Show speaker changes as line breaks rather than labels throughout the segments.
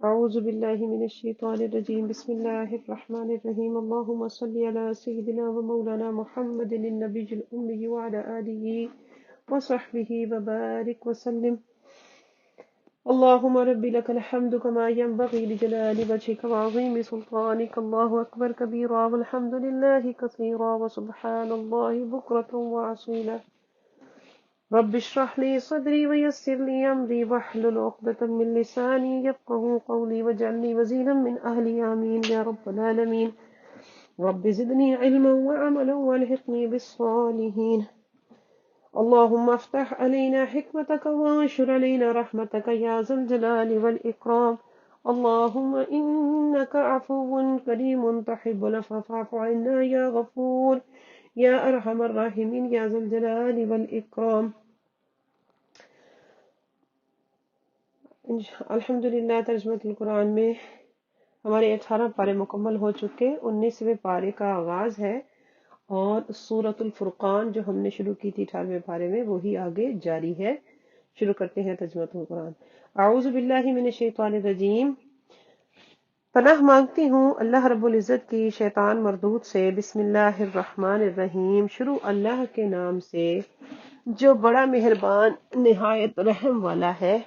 أعوذ بالله من الشيطان الرجيم بسم الله الرحمن الرحيم اللهم صل على سيدنا ومولانا محمد النبي الأمي وعلى آله وصحبه وبارك وسلم. اللهم رب لك الحمد كما ينبغي لجلال وجهك وعظيم سلطانك. الله أكبر كبيرا والحمد لله كثيرا وسبحان الله بكرة وأصيلا. رب اشرح لي صدري ويسر لي أمري واحلل عقدة من لساني يفقهوا قولي واجعلني وزيرا من أهلي آمين يا رب العالمين. رب زدني علما وعملا والحقني بالصالحين. اللهم افتح علينا حكمتك وانشر علينا رحمتك يا ذا الجلال والإكرام. اللهم إنك عفو كريم تحب العفو فاعف عنا يا غفور يا أرحم الراحمين يا ذا الجلال والإكرام. الحمدللہ ترجمۃ القرآن میں ہمارے 18 پارے مکمل ہو چکے. 19ویں پارے کا آغاز ہے اور سورۃ الفرقان جو ہم نے شروع کی تھی 18ویں پارے میں وہی آگے جاری ہے. شروع کرتے ہیں ترجمۃ القرآن. اعوذ باللہ من الشیطان الرجیم. پناہ مانگتی ہوں اللہ رب العزت کی شیطان مردود سے. بسم اللہ الرحمن الرحیم. شروع اللہ کے نام سے جو بڑا مہربان نہایت رحم والا ہے.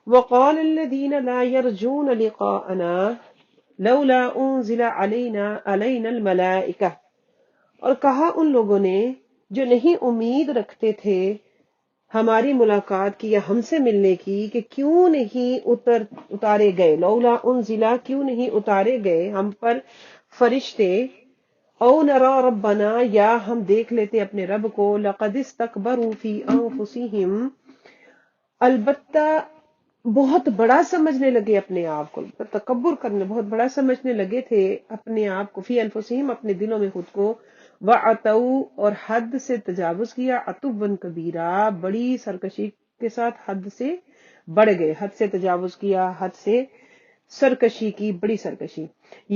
وقال الذين لا يرجون لقاءنا لولا انزل علينا الملائكة. اور کہا ان لوگوں نے جو نہیں امید رکھتے تھے ہماری ملاقات کی یا ہم سے ملنے کی کہ کیوں نہیں اتارے گئے. لولا انزل کیوں نہیں اتارے گئے ہم پر فرشتے. او نرا ربنا یا ہم دیکھ لیتے اپنے رب کو. لقد استكبروا في انفسهم البتہ بہت بڑا سمجھنے لگے اپنے آپ کو. تکبر کرنے بہت بڑا سمجھنے لگے تھے اپنے آپ کو. فی انفسہم اپنے دلوں میں خود کو. وعتوا اور حد سے تجاوز کیا. عتوا کبیرہ بڑی سرکشی کے ساتھ حد سے بڑھ گئے. حد سے تجاوز کیا حد سے سرکشی کی بڑی سرکشی.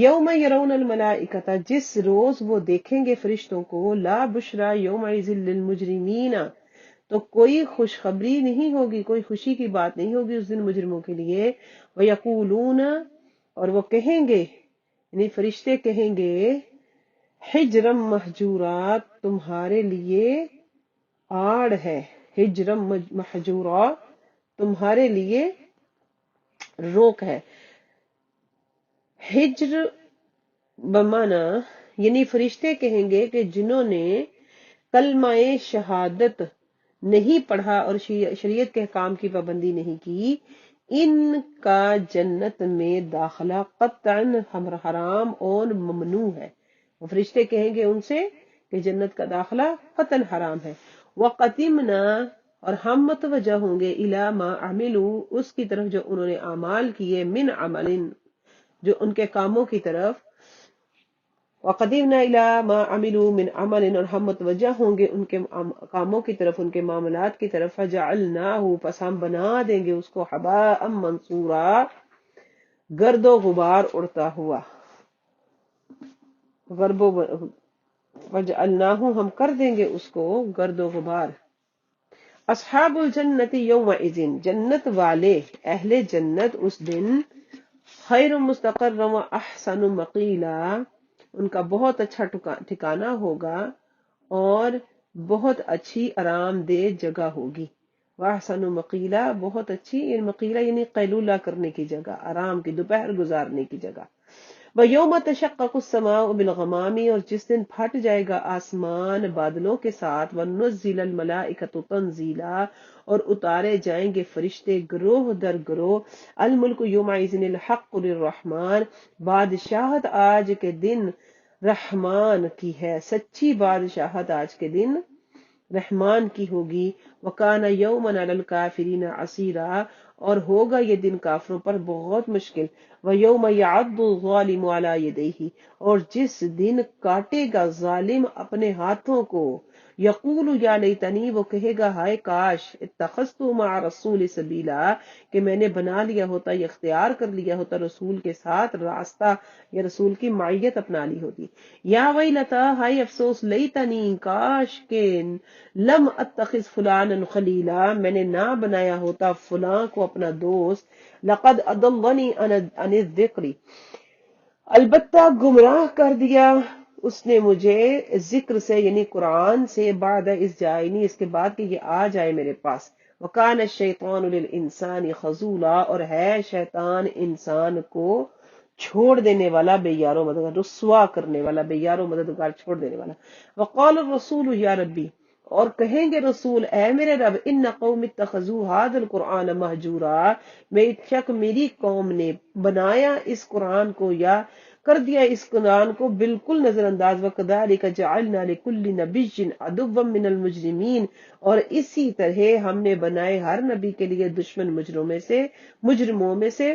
یوم یرون الملائکۃ جس روز وہ دیکھیں گے فرشتوں کو. لا بشرا یومئذ للمجرمین تو کوئی خوشخبری نہیں ہوگی کوئی خوشی کی بات نہیں ہوگی اس دن مجرموں کے لیے. وَيَقُولُونَ اور وہ کہیں گے یعنی فرشتے کہیں گے حجرم محجورات تمہارے لیے آڑ ہے. حجرم محجورا تمہارے لیے روک ہے. حجر بمانا یعنی فرشتے کہیں گے کہ جنہوں نے کلمہ شہادت نہیں پڑھا اور شریعت کے احکام کی پابندی نہیں کی ان کا جنت میں داخلہ قطعاً حرام اور ممنوع ہے. وہ فرشتے کہیں گے ان سے کہ جنت کا داخلہ قطعاً حرام ہے. وقدمنا اور ہم متوجہ ہوں گے الی ما عملوا اس کی طرف جو انہوں نے اعمال کیے. من عمل جو ان کے کاموں کی طرف. وقدمنا الی ما عملوا من عمل اور ہم متوجہ ہوں گے ان کے کاموں کی طرف ان کے معاملات کی طرف. فجعلناہ پس ہم بنا دیں گے اس کو حباء منصورا گرد و غبار اڑتا ہوا. فجعلناہ ہم کر دیں گے اس کو گرد و غبار. اصحاب الجنت یومئذ جنت والے اہل جنت اس دن. خیر مستقر و احسن مقیلا ان کا بہت اچھا ٹھکانہ ہوگا اور بہت اچھی آرام دہ جگہ ہوگی. واحسن مقیلا بہت اچھی یعنی مقیلا یعنی قیلولہ کرنے کی جگہ آرام کی دوپہر گزارنے کی جگہ. وَيَوْمَ تَشَقَّقُ السَّمَاءُ بِالْغَمَامِ اور جس دن پھٹ جائے گا آسمان بادلوں کے ساتھ. وَنُزِّلَ الْمَلَائِكَةُ تَنزِيلًا اور اتارے جائیں گے فرشتے گروہ در گروہ. الملک یومئذ الحق للرحمن بادشاہت آج کے دن رحمان کی ہے. سچی بادشاہت آج کے دن رحمان کی ہوگی. وَكَانَ يَوْمًا عَلَى الْكَافِرِينَ عَسِيرًا اور ہوگا یہ دن کافروں پر بہت مشکل. وَيَوْمَ يَعَضُّ الظَّالِمُ عَلَى يَدَيْهِ اور جس دن کاٹے گا ظالم اپنے ہاتھوں کو. یقول یا لیتنی، وہ کہے گا ہائے کاش، اتخذت مع رسول سبیلا، کہ میں نے بنا لیا ہوتا یا اختیار کر لیا ہوتا رسول کے ساتھ راستہ، یا رسول کی معیت اپنا لی ہوتی۔ یا ویلتا، ہائے افسوس، لیتنی، کاش کہ لم اتخذ فلانا خلیلا، میں نے نہ بنایا ہوتا فلاں کو اپنا دوست، لقد اضلنی عن الذکر، البتہ گمراہ کر دیا اس نے مجھے ذکر سے، یعنی قرآن سے، بعد اس جائنی، اس کے بعد کہ یہ آ جائے میرے پاس۔ وکان الشیطان للانسان خذولا، اور ہے شیطان انسان کو چھوڑ دینے والا، بے یار و مددگار، رسوا کرنے والا، بے یار و مددگار چھوڑ دینے والا۔ وقال الرسول یا ربی، اور کہیں گے رسول اے میرے رب، ان قوم اتخذوا هذا القرآن مہجورا، بے شک میری قوم نے بنایا اس قرآن کو، یا کر دیا اس قرآن کو بالکل نظر انداز۔ وَكَذَلِكَ جَعَلْنَا لِكُلِّ نَبِيٍّ عَدُوًّا مِّنَ الْمُجْرِمِينَ، اور اسی طرح ہم نے بنائے ہر نبی کے لیے دشمن مجرموں میں سے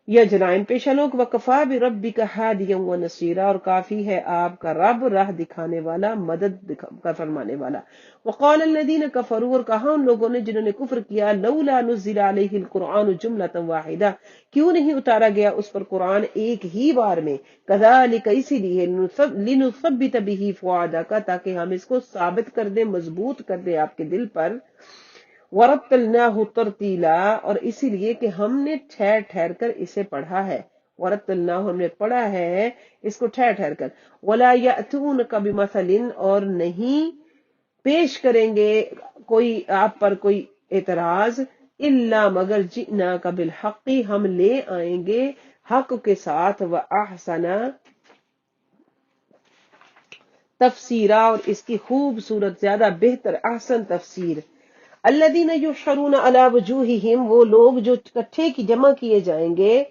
یا جرائم پیشہ لوگ۔ وَكَفَىٰ بِرَبِّكَ هَادِيًا وَنَصِيرًا، اور کافی ہے آپ کا رب راہ دکھانے والا، مدد کا فرمانے والا۔ وقال الذين كفروا، اور کہا ان لوگوں نے جنہوں نے کفر کیا، لولا نزل عليه القرآن جملة واحدة، کیوں نہیں اتارا گیا اس پر قرآن ایک ہی بار میں، كذلك، اسی لیے، لنثبت به فؤادك، تاکہ ہم اس کو ثابت کر دیں، مضبوط کر دیں آپ کے دل پر، ورتلناہ ترتیلا، اور اسی لیے کہ ہم نے ٹھہر ٹھہر کر اسے پڑھا ہے، ورتلناہ، ہم نے پڑھا ہے اس کو ٹھہر ٹھہر کر۔ ولا یأتونک بمثل، اور نہیں پیش کریں گے کوئی آپ پر کوئی اعتراض، الا مگر جئناک بالحق، ہم لے آئیں گے حق کے ساتھ، واحسن تفسیرا، اور اس کی خوبصورت، زیادہ بہتر، احسن تفسیر۔ الذین یحشرون علی وجوہہم، وہ لوگ جو اکٹھے کی جمع کیے جائیں گے،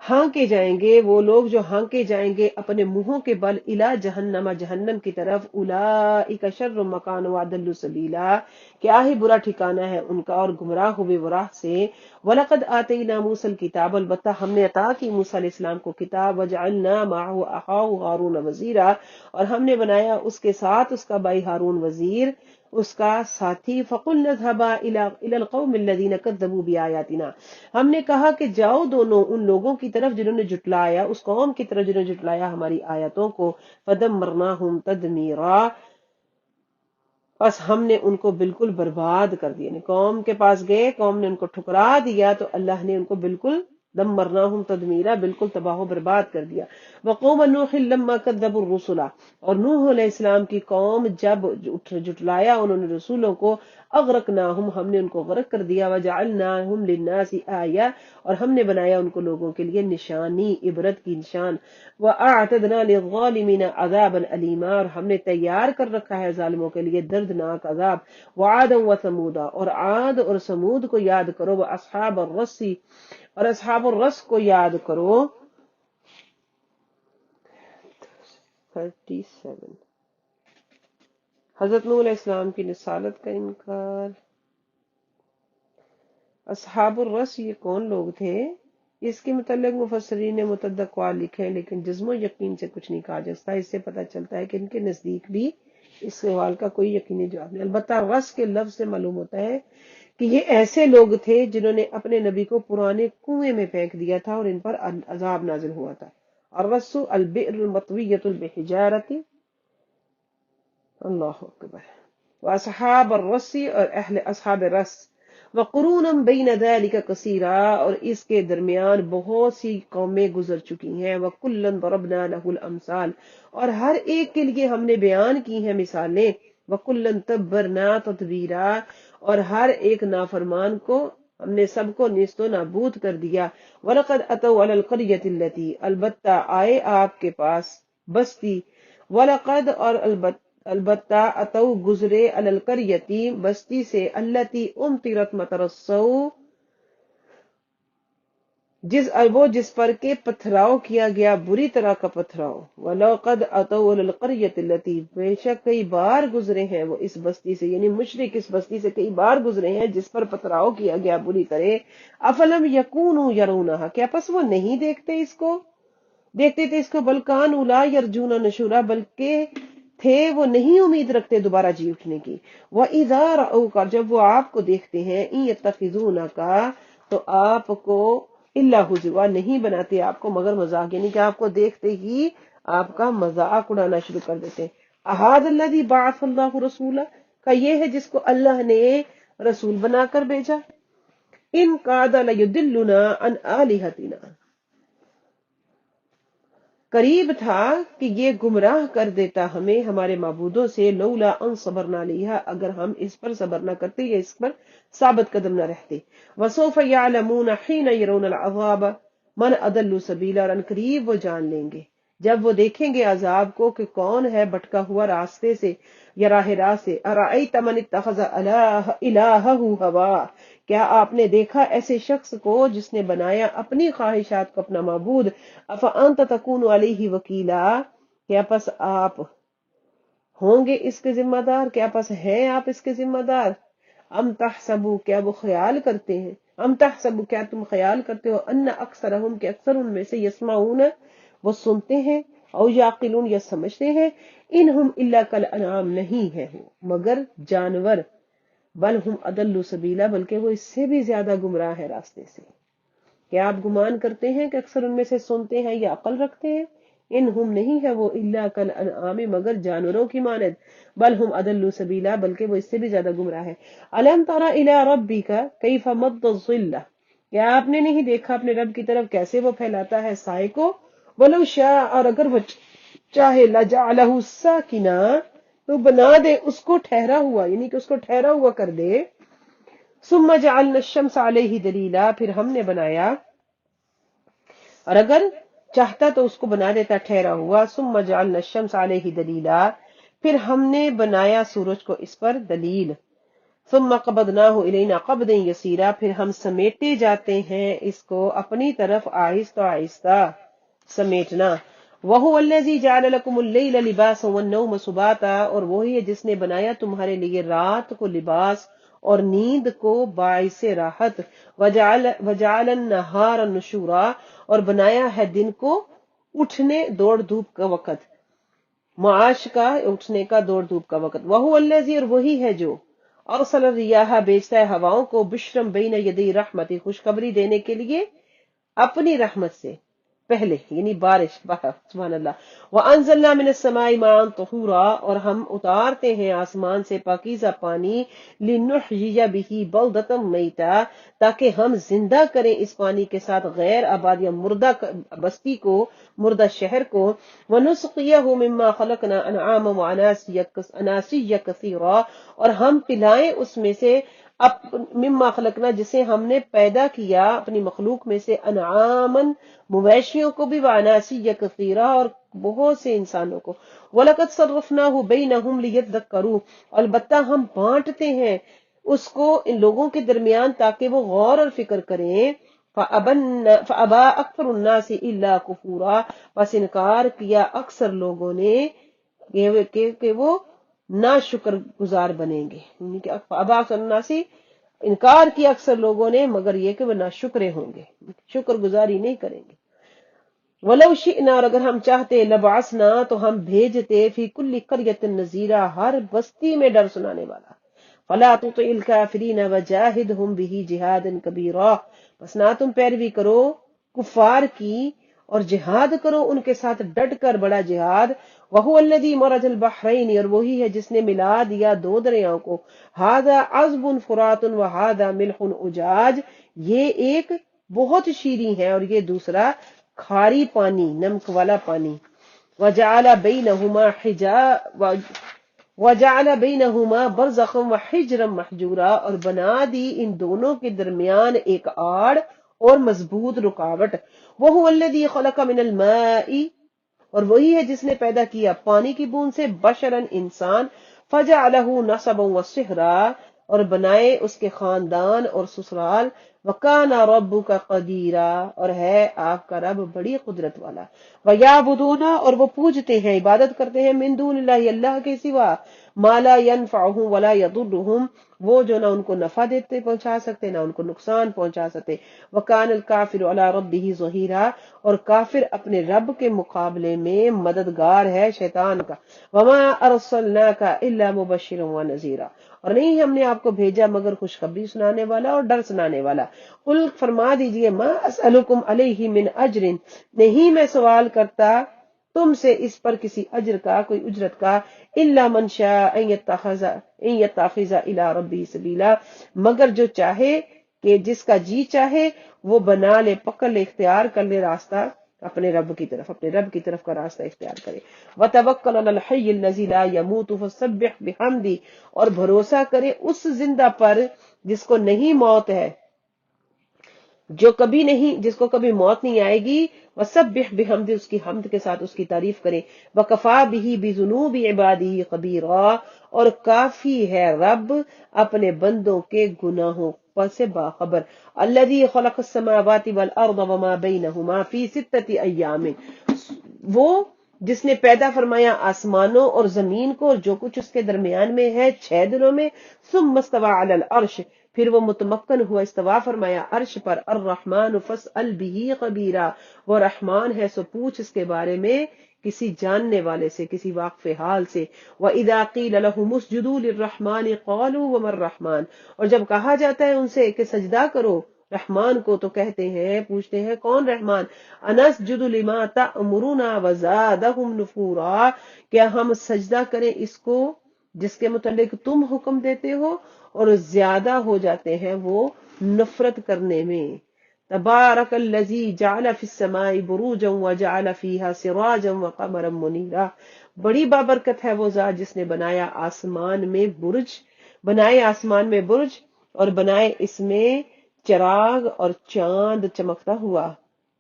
ہانکے جائیں گے، وہ لوگ جو ہانکے جائیں گے اپنے منہوں کے بل، الی جہنم، جہنم کی طرف، اولئک شر مکان واضل سبیلا، کیا ہی برا ٹھکانہ ہے ان کا اور گمراہ ہوئے وہ راہ سے۔ وَلَقَدْ آتَيْنَا مُوسَى الْكِتَابَ، البتہ ہم نے عطا کی موسیٰ علیہ السلام کو کتاب، وَجَعَلْنَا مَعَهُ أَخَاهُ هَارُونَ وَزِيرًا، اور ہم نے بنایا اس کے ساتھ اس کا بھائی ہارون وزیر، اس کا ساتھی۔ فَقُلْنَا اذْهَبَا إِلَى الْقَوْمِ الَّذِينَ كَذَّبُوا بِآيَاتِنَا، ہم نے کہا کہ جاؤ دونوں ان لوگوں کی طرف جنہوں نے جھٹلایا، اس قوم کی طرف جنہوں نے جھٹلایا ہماری آیتوں کو، فَدَمَّرْنَاهُمْ تَدْمِيرًا، بس ہم نے ان کو بالکل برباد کر دیا، یعنی قوم کے پاس گئے، قوم نے ان کو ٹھکرا دیا تو اللہ نے ان کو بالکل دمرناہم تدمیرا، بالکل تباہ و برباد کر دیا۔ وقوم نوح لما کذبوا الرسل، اور نوح علیہ السلام کی قوم جب جھٹلایا انہوں نے رسولوں کو، اغرقناہم، ہم نے ان کو غرق کر دیا، وجعلناہم للناس آیہ، اور ہم نے بنایا ان کو لوگوں کے لیے نشانی، عبرت کی نشان۔ وَأَعْتَدْنَا لِلظَّالِمِينَ عَذَابًا أَلِيمًا، اور ہم نے تیار کر رکھا ہے ظالموں کے لیے دردناک عذاب۔ وَعَادًا وَثَمُودَ، اور عاد اور سمود کو یاد کرو، وَأَصْحَابَ الرَّسِّ، اور اصحاب الرس کو یاد کرو۔ 37 حضرت نوح علیہ السلام کی رسالت کا انکار۔ اصحاب الرس یہ کون لوگ تھے؟ اس کے متعلق مفسرین نے متعدد اقوال لکھے، لیکن جزم و یقین سے کچھ نہیں کہا جاتا۔ اس سے پتہ چلتا ہے کہ ان کے نزدیک بھی اس سوال کا کوئی یقینی جواب نہیں۔ البتہ رس کے لفظ سے معلوم ہوتا ہے کہ یہ ایسے لوگ تھے جنہوں نے اپنے نبی کو پرانے کنویں میں پھینک دیا تھا اور ان پر عذاب نازل ہوا تھا۔ الرس البئر المطویۃ بحجارۃ، اللہ اکبر، واصحاب الرس، اور اہل اصحاب رس، وقرونا بین ذلک کثیرا، اور اس کے درمیان بہت سی قومیں گزر چکی ہیں۔ وکلا ضربنا له الامثال، اور ہر ایک کے لیے ہم نے بیان کی ہیں مثالیں۔ وکلا تبرنا تتبیرا، اور ہر ایک نافرمان کو ہم نے سب کو نیست و نابود کر دیا۔ وَلَقَدْ أَتَوْا عَلَى الْقَرْيَةِ الَّتِي، البتہ آئے آپ کے پاس بستی، وَلَقَدْ، اور البتہ اتو گزرے، علی القریتی بستی سے، التی امطرت مطر السوء، جس پر کے پتھراؤ کیا گیا بری طرح کا پتھراؤ۔ وَلَقَدْ أَتَوْا عَلَى الْقَرْيَةِ الَّتِي، بے شک کئی بار گزرے ہیں وہ اس بستی سے، یعنی مشرک اس بستی سے کئی بار گزرے ہیں جس پر پتھراؤ کیا گیا بری طرح۔ أَفَلَمْ يَكُونُوا يَرَوْنَهَا، کیا پس وہ نہیں دیکھتے اس کو، دیکھتے تھے اس کو، بل كانوا لا يرجون نشورا، بلکہ تھے وہ نہیں امید رکھتے دوبارہ جی اٹھنے کی. وَإِذَا رَأَوْكَ جب وہ آپ کو دیکھتے ہیں إِن يَتَّخِذُونَكَ تو آپ کو إِلَّا هُزُوًا نہیں بناتے آپ کو مگر مذاق، یعنی کہ آپ کو دیکھتے ہی آپ کا مذاق اڑانا شروع کر دیتے ہیں. احاد الذی بعث اللہ رسولا کا یہ ہے جس کو اللہ نے رسول بنا کر بھیجا. ان کاد لیضلنا عن آلہتنا قریب تھا کہ یہ گمراہ کر دیتا ہمیں ہمارے معبودوں سے. لولا ان صبرنا علیہا اگر ہم اس پر صبر نہ کرتے یا اس پر ثابت قدم نہ رہتے. وسوف یعلمون حین یرون العذاب من اضل سبیلا اور ان قریب وہ جان لیں گے جب وہ دیکھیں گے عذاب کو کہ کون ہے بھٹکا ہوا راستے سے یا راہ راست سے. ارأیت من اتخذ الہہ ہوا کیا آپ نے دیکھا ایسے شخص کو جس نے بنایا اپنی خواہشات کو اپنا معبود. افانت تکون علیہ وکیلا کیا پس آپ ہوں گے اس کے ذمہ دار، کیا پس ہیں آپ اس کے ذمہ دار. ام تحسبوا کیا وہ خیال کرتے ہیں، ام تحسبوا کیا تم خیال کرتے ہو ان اکثرہم کہ اکثر ان میں سے یسمعون وہ سنتے ہیں، او یعقلون یا سمجھتے ہیں. انہم الا کالانعام نہیں ہے مگر جانور. بل ہم اضل سبیلا بلکہ وہ اس سے بھی زیادہ گمراہ ہے راستے سے. کیا آپ گمان کرتے ہیں کہ اکثر ان میں سے سنتے ہیں یا عقل رکھتے ہیں؟ انہم نہیں ہے وہ الا کالانعام مگر جانوروں کی مانند. بل ہم اضل سبیلا بلکہ وہ اس سے بھی زیادہ گمراہ ہے. الم تر الی ربک کیف مد الظل کیا آپ نے نہیں دیکھا اپنے رب کی طرف کیسے وہ پھیلاتا ہے سائے کو. ولو شاء اور اگر وہ چاہے لجعلہ ساکنا تو بنا دے اس کو ٹھہرا ہوا، یعنی کہ اس کو ٹھہرا ہوا کر دے. ثم جعلنا الشمس علیہ دلیلا پھر ہم نے بنایا، اور اگر چاہتا تو اس کو بنا دیتا ٹھہرا ہوا. ثم جعلنا الشمس علیہ دلیلا پھر ہم نے بنایا سورج کو اس پر دلیل. ثم قبضناہ الینا قبضا یسیرا پھر ہم سمیٹے جاتے ہیں اس کو اپنی طرف آہستہ آہستہ سمیٹنا. وَهُوَ الَّذِي جَعَلَ لَكُمُ اللَّيْلَ لِبَاسًا وَالنَّوْمَ سُبَاتًا اور وہی ہے جس نے بنایا تمہارے لیے رات کو لباس اور نیند کو باعث راحت. وَجَعَلَ النَّهَارَ نُشُورًا اور بنایا ہے دن کو اٹھنے دوڑ دھوپ کا وقت، معاش کا اٹھنے کا دوڑ دھوپ کا وقت. وَهُوَ الَّذِي اور وہی ہے جو ارسل الرياح بھیجتا ہے ہواؤں کو بشرم بین یدی رحمتی خوشخبری دینے کے لیے اپنی رحمت سے پہلے، یعنی بارش. سبحان اللہ. وَأَنزَلْنَا مِنَ السَّمَاءِ مَاءً طَهُورًا اور ہم اتارتے ہیں آسمان سے پاکیزہ پانی. لِنُحْيِيَ بِهِ بَلْدَةً مَيْتًا تاکہ ہم زندہ کریں اس پانی کے ساتھ غیر آباد یا مردہ بستی کو، مردہ شہر کو. وَنُسْقِيَهُ مِمَّا خَلَقْنَا أَنْعَامًا وَأَنَاسِيَّ كَثِيرًا اور ہم پلائیں اس میں سے مما خلقنا جسے ہم نے پیدا کیا اپنی مخلوق میں سے، انعامن مویشیوں کو بھی، واناسیہ کثیرہ اور بہت سے انسانوں کو. وَلَقَدْ صَرَّفْنَاهُ بَيْنَهُمْ لِيَذَّكَّرُوا البتہ ہم بانٹتے ہیں اس کو ان لوگوں کے درمیان تاکہ وہ غور اور فکر کریں. فَأَبَى أَكْثَرُ النَّاسِ إِلَّا كُفُورًا بس انکار کیا اکثر لوگوں نے کہ وہ نا شکر گزار بنیں گے. یعنی کہ ابا سناسی انکار کیا اکثر لوگوں نے مگر یہ کہ وہ نا شکرے ہوں گے، شکر گزاری نہیں کریں گے. ولو شئنا اور اگر ہم چاہتے لبعثنا تو ہم بھیجتے فی کل قریۃ نذیرا ہر بستی میں ڈر سنانے والا. فلا تطع الکافرین وجاہدہم بہ جہادا کبیرا بس نہ تم پیروی کرو کفار کی اور جہاد کرو ان کے ساتھ ڈٹ کر بڑا جہاد. وَهُوَ الَّذِي مَرَجَ الْبَحْرَيْنِ اور وہی ہے جس نے ملا دیا دو دریاؤں کو. هَذَا عَذْبٌ فُرَاتٌ وَهَذَا مِلْحٌ أُجَاجٌ یہ ایک بہت شیریں ہے اور یہ دوسرا کھاری پانی نمک والا پانی. وَجَعَلَ بَيْنَهُمَا بَرْزَخًا وَحِجْرًا مَحْجُورًا اور بنا دی ان دونوں کے درمیان ایک آڑ اور مضبوط رکاوٹ. وَهُوَ الَّذِي خَلَقَ مِنَ الْمَاءِ اور وہی ہے جس نے پیدا کیا پانی کی بوند سے بشرن انسان. فَجَعَلَهُ نَسَبًا وَصِهْرًا اور بنائے اس کے خاندان اور سسرال. وَكَانَ رَبُّكَ قَدِيرًا اور ہے آپ کا رب بڑی قدرت والا. وَيَعْبُدُونَ اور وہ پوجتے ہیں عبادت کرتے ہیں من دون اللہ اللہ کے سوا ما لا ينفعهم ولا يضرهم، وہ جو نہ ان کو نفع دیتے پہنچا سکتے نہ ان کو نقصان پہنچا سکتے. وکان الکافر علی ربہ ظہیرا، اور کافر اپنے رب کے مقابلے میں مددگار ہے شیطان کا. وما ارسلناک الا مبشرا ونذیرا، اور نہیں ہم نے آپ کو بھیجا مگر خوشخبری سنانے والا اور ڈر سنانے والا. قل فرما دیجئے ما اسألکم علیہ من اجر، نہیں میں سوال کرتا تم سے اس پر کسی اجر کا، کوئی اجرت کا، الا من شاء ان یتخذ الی ربہ سبیلا، مگر جو چاہے کہ جس کا جی چاہے وہ بنا لے، پکڑ لے، اختیار کر لے راستہ اپنے رب کی طرف، اپنے رب کی طرف کا راستہ اختیار کرے. وتوکل علی الحی الذی لا یموت فسبح بحمدہ، اور بھروسہ کرے اس زندہ پر جس کو نہیں موت ہے، جو کبھی نہیں، جس کو کبھی موت نہیں آئے گی. وسبح بحمد، اس کی حمد کے ساتھ اس کی تعریف کریں. وکفا بہ بذنوب عبادہ خبیرا، اور کافی ہے رب اپنے بندوں کے گناہوں سے باخبر. الذی خلق السماوات والارض وما بینہما فی ستۃ ایام، وہ جس نے پیدا فرمایا آسمانوں اور زمین کو اور جو کچھ اس کے درمیان میں ہے 6 دنوں میں. ثم استوى علی العرش، پھر وہ متمکن ہوا، استوا فرمایا عرش پر. الرحمن فاسأل به خبیرا، وہ رحمان ہے سو پوچھ اس کے بارے میں کسی جاننے والے سے، کسی واقف حال سے. وَإِذَا قِيلَ لَهُمُ اسْجُدُوا لِلرَّحْمَنِ قَالُوا وَمَا الرَّحْمَنُ، اور جب کہا جاتا ہے ان سے کہ سجدہ کرو رحمان کو تو کہتے ہیں، پوچھتے ہیں کون رحمان. أَنَسْجُدُ لِمَا تَأْمُرُنَا وَزَادَهُمْ نُفُورًا، کیا ہم سجدہ کریں اس کو جس کے متعلق تم حکم دیتے ہو، اور زیادہ ہو جاتے ہیں وہ نفرت کرنے میں. تبارک الذی جعل فی السماء بروجا وجعل فیہا سراجا وقمرا منیرا، بڑی بابرکت ہے وہ ذات جس نے بنایا آسمان میں برج اور بنائے اس میں چراغ اور چاند چمکتا ہوا،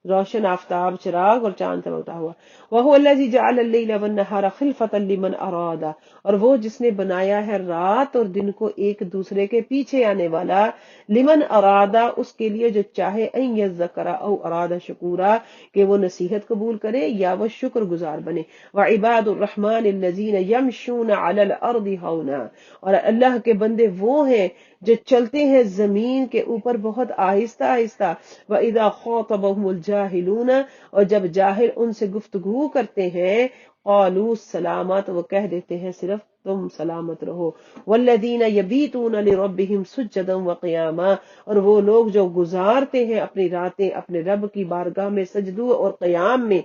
روشن آفتاب، چراغ اور چاند چمکتا ہوا. وَهُوَ الَّذِي جَعَلَ اللَّيْلَ وَالنَّهَارَ خِلْفَةً لِمَنْ أَرَادَ، اور وہ جس نے بنایا ہے رات اور دن کو ایک دوسرے کے پیچھے آنے والا. لمن ارادہ، اس کے لیے جو چاہے، ان یذکر او ارادہ شکورا، کہ وہ نصیحت قبول کرے یا وہ شکر گزار بنے. وعباد الرحمن الذین یمشون علی الارض ہونا، اور اللہ کے بندے وہ ہیں جو چلتے ہیں زمین کے اوپر بہت آہستہ آہستہ. وَإِذَا خَاطَبَهُمُ الْجَاهِلُونَ، اور جب جاہل ان سے گفتگو کرتے ہیں، قالوا سلاما، تو وہ کہہ دیتے ہیں صرف تم سلامت رہو. والذین یبیتون لربہم سجدا وقیاما، اور وہ لوگ جو گزارتے ہیں اپنی راتیں اپنے رب کی بارگاہ میں سجدوں اور قیام میں.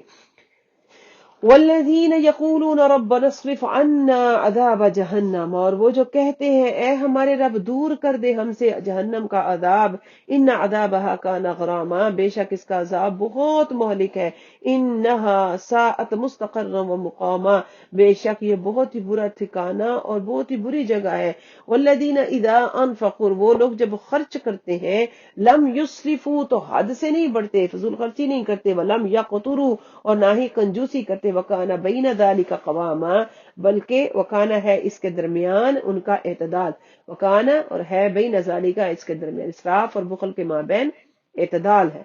والذین یقولون ربنا اصرف عنا عذاب جہنم، اور وہ جو کہتے ہیں اے ہمارے رب دور کر دے ہم سے جہنم کا عذاب. ان عذابها کان غراما، بے شک اس کا عذاب بہت مہلک ہے. انها ساءت مستقرا ومقاما، بے شک یہ بہت ہی برا ٹھکانہ اور بہت ہی بری جگہ ہے. والذین اذا انفقوا، وہ لوگ جب خرچ کرتے ہیں، لم یسرفوا، تو حد سے نہیں بڑھتے، فضول خرچی نہیں کرتے. ولم یقتروا، اور نہ ہی کنجوسی کرتے. وکانا بین ذالک قواما، بلکہ وکانا ہے اس کے درمیان ان کا اعتدال. وکانا اور ہے بین ذالک، اس کے درمیان اسراف اور بخل کے مابین اعتدال ہے.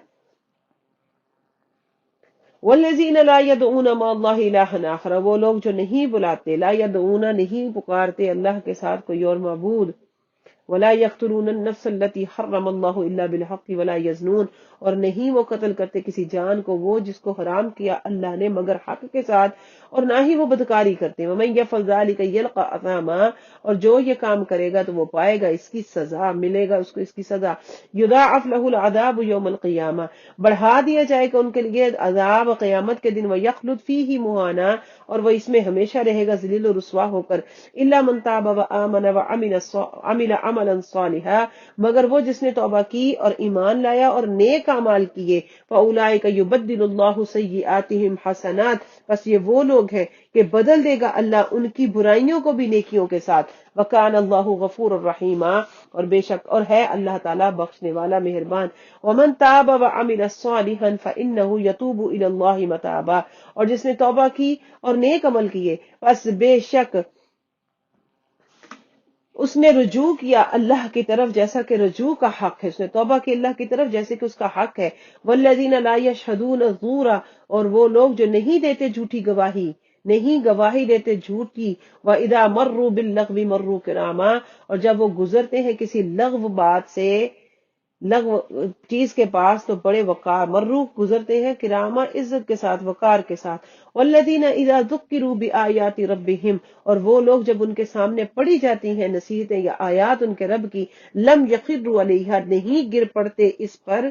والذین لا يدعون مع اللہ الہا آخر، وہ لوگ جو نہیں بلاتے، لا يدعون، نہیں پکارتے اللہ کے ساتھ کوئی اور معبود. ولا يقتلون النفس التي حرم الله الا بالحق ولا يزنون، اور نہیں وہ قتل کرتے کسی جان کو وہ جس کو حرام کیا اللہ نے مگر حق کے ساتھ، اور نہ ہی وہ بدکاری کرتے. ومن يفعل ذلك يلقى اثاما، اور جو یہ کام کرے گا تو وہ پائے گا اس کی سزا، ملے گا اس کو اس کی سزا. يضاعف له العذاب يوم القيامه، بڑھا دیا جائے گا ان کے لیے عذاب قیامت کے دن. ويخلد فيه مهانا، اور وہ اس میں ہمیشہ رہے گا ذلیل و رسوا ہو کر. الا من تاب وآمن وعمل عملا صالحا، مگر وہ جس نے توبہ کی اور ایمان لایا اور نیک اعمال کیے. فاولئک یبدل اللہ سیئاتہم حسنات، بس یہ وہ لوگ ہیں کہ بدل دے گا اللہ ان کی برائیوں کو بھی نیکیوں کے ساتھ. وکان اللہ غفور الرحیم، اور بے شک اور ہے اللہ تعالیٰ بخشنے والا مہربان. ومن تاب وعمل صالحا فانہ یتوب الی اللہ متابا، اور جس نے توبہ کی اور نیک عمل کیے بس بے شک اس نے رجوع کیا اللہ کی طرف جیسا کہ رجوع کا حق ہے، اس نے توبہ کی اللہ کی طرف جیسے کہ اس کا حق ہے. والذین لا یشہدون الزور، اور وہ لوگ جو نہیں دیتے جھوٹی گواہی، نہیں گواہی دیتے جھوٹ کی، وَإِذَا مَرُّوا بِاللَّغْوِ مَرُّوا كِرَامًا، اور جب وہ گزرتے ہیں کسی لغو بات سے، لغو چیز کے پاس، تو بڑے وقار، مرو گزرتے ہیں، کرامہ عزت کے ساتھ، وقار کے ساتھ۔ والذین اذا ذکروا بآیات ربہم، اور وہ لوگ جب ان کے سامنے پڑھی جاتی ہیں نصیحتیں یا آیات ان کے رب کی، لم یخروا علیہا، نہیں گر پڑتے اس پر،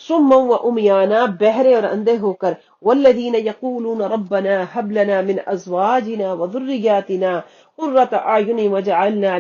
صما و عمیانا، بہرے اور اندھے ہو کر۔ والذین یقولون ربنا هب لنا من ازواجنا وذریاتنا قرۃ اعین واجعلنا